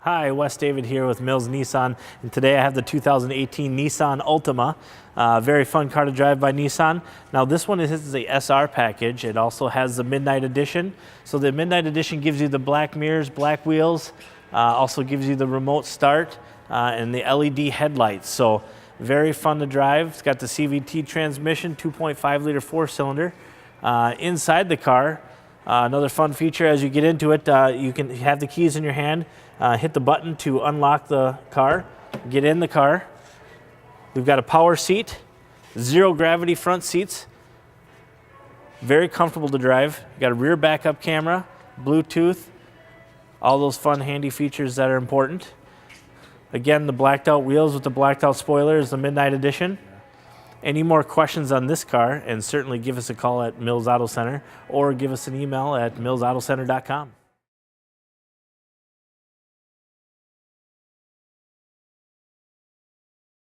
Hi, Wes David here with Mills Nissan, and today I have the 2018 Nissan Altima. Very fun car to drive by Nissan. Now this one is the SR package. It also has the Midnight Edition. So the Midnight Edition gives you the black mirrors, black wheels, also gives you the remote start and the LED headlights. So very fun to drive. It's got the CVT transmission, 2.5 liter 4-cylinder. Inside the car, another fun feature as you get into it, you can have the keys in your hand, hit the button to unlock the car, get in the car. We've got a power seat, zero gravity front seats, very comfortable to drive. You've got a rear backup camera, Bluetooth, all those fun handy features that are important. Again, the blacked out wheels with the blacked out spoiler is the Midnight Edition. Any more questions on this car, and certainly give us a call at Mills Auto Center or give us an email at millsautocenter.com.